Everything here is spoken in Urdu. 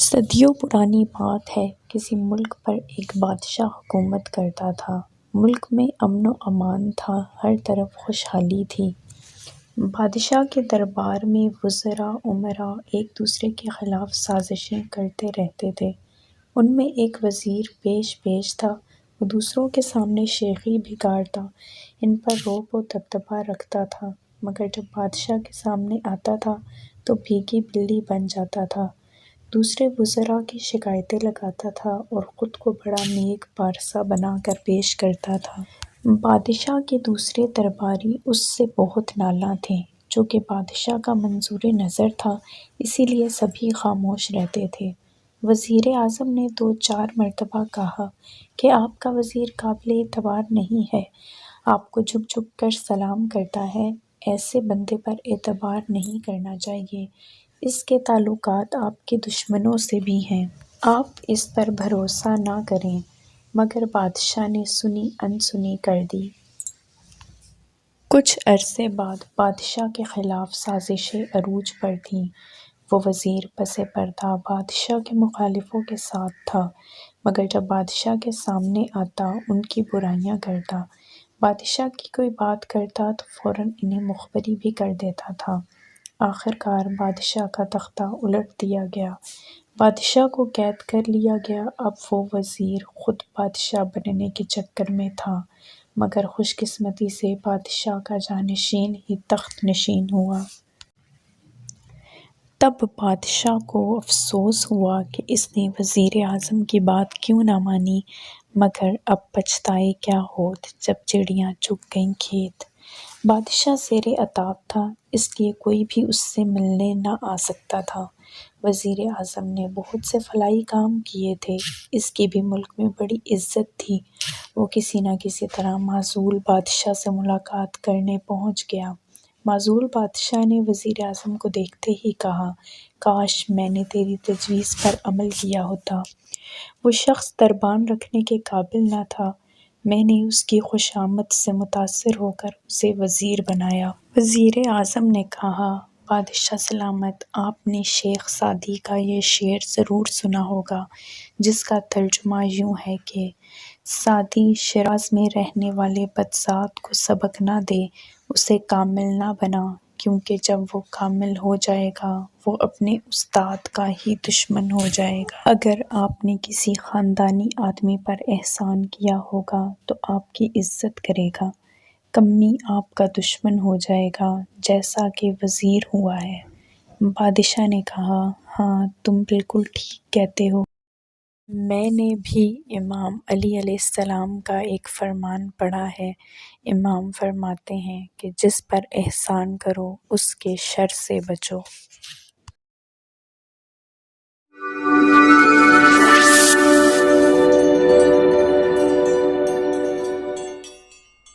صدیوں پرانی بات ہے، کسی ملک پر ایک بادشاہ حکومت کرتا تھا۔ ملک میں امن و امان تھا، ہر طرف خوشحالی تھی۔ بادشاہ کے دربار میں وزراء، امراء ایک دوسرے کے خلاف سازشیں کرتے رہتے تھے۔ ان میں ایک وزیر پیش تھا، وہ دوسروں کے سامنے شیخی بگاڑتا، ان پر رعب و دبدبہ رکھتا تھا، مگر جب بادشاہ کے سامنے آتا تھا تو بھیگی بلی بن جاتا تھا، دوسرے وزراء کی شکایتیں لگاتا تھا اور خود کو بڑا نیک پارسا بنا کر پیش کرتا تھا۔ بادشاہ کے دوسرے درباری اس سے بہت نالاں تھے۔ چونکہ بادشاہ کا منظور نظر تھا، اسی لیے سبھی خاموش رہتے تھے۔ وزیر اعظم نے 2-4 مرتبہ کہا کہ آپ کا وزیر قابل اعتبار نہیں ہے، آپ کو جھک کر سلام کرتا ہے، ایسے بندے پر اعتبار نہیں کرنا چاہیے، اس کے تعلقات آپ کے دشمنوں سے بھی ہیں، آپ اس پر بھروسہ نہ کریں۔ مگر بادشاہ نے سنی انسنی کر دی۔ کچھ عرصے بعد بادشاہ کے خلاف سازشیں عروج پر تھیں۔ وہ وزیر پس پردہ بادشاہ کے مخالفوں کے ساتھ تھا، مگر جب بادشاہ کے سامنے آتا ان کی برائیاں کرتا، بادشاہ کی کوئی بات کرتا تو فوراً انہیں مخبری بھی کر دیتا تھا۔ آخرکار بادشاہ کا تختہ الٹ دیا گیا، بادشاہ کو قید کر لیا گیا۔ اب وہ وزیر خود بادشاہ بننے کے چکر میں تھا، مگر خوش قسمتی سے بادشاہ کا جانشین ہی تخت نشین ہوا۔ تب بادشاہ کو افسوس ہوا کہ اس نے وزیر اعظم کی بات کیوں نہ مانی، مگر اب پچھتائے کیا ہوت جب چڑیاں چگ گئیں کھیت۔ بادشاہ زیر عتاب تھا، اس لیے کوئی بھی اس سے ملنے نہ آ سکتا تھا۔ وزیر اعظم نے بہت سے فلاحی کام کیے تھے، اس کی بھی ملک میں بڑی عزت تھی۔ وہ کسی نہ کسی طرح معزول بادشاہ سے ملاقات کرنے پہنچ گیا۔ معزول بادشاہ نے وزیر اعظم کو دیکھتے ہی کہا، کاش میں نے تیری تجویز پر عمل کیا ہوتا۔ وہ شخص دربان رکھنے کے قابل نہ تھا، میں نے اس کی خوشامد سے متاثر ہو کر اسے وزیر بنایا۔ وزیر اعظم نے کہا، بادشاہ سلامت، آپ نے شیخ سعدی کا یہ شعر ضرور سنا ہوگا، جس کا ترجمہ یوں ہے کہ سعدی شیراز میں رہنے والے بدذات کو سبق نہ دے، اسے کامل نہ بنا، کیونکہ جب وہ کامل ہو جائے گا وہ اپنے استاد کا ہی دشمن ہو جائے گا۔ اگر آپ نے کسی خاندانی آدمی پر احسان کیا ہوگا تو آپ کی عزت کرے گا، کمی آپ کا دشمن ہو جائے گا، جیسا کہ وزیر ہوا ہے۔ بادشاہ نے کہا، ہاں تم بالکل ٹھیک کہتے ہو۔ میں نے بھی امام علی علیہ السلام کا ایک فرمان پڑھا ہے، امام فرماتے ہیں کہ جس پر احسان کرو اس کے شر سے بچو۔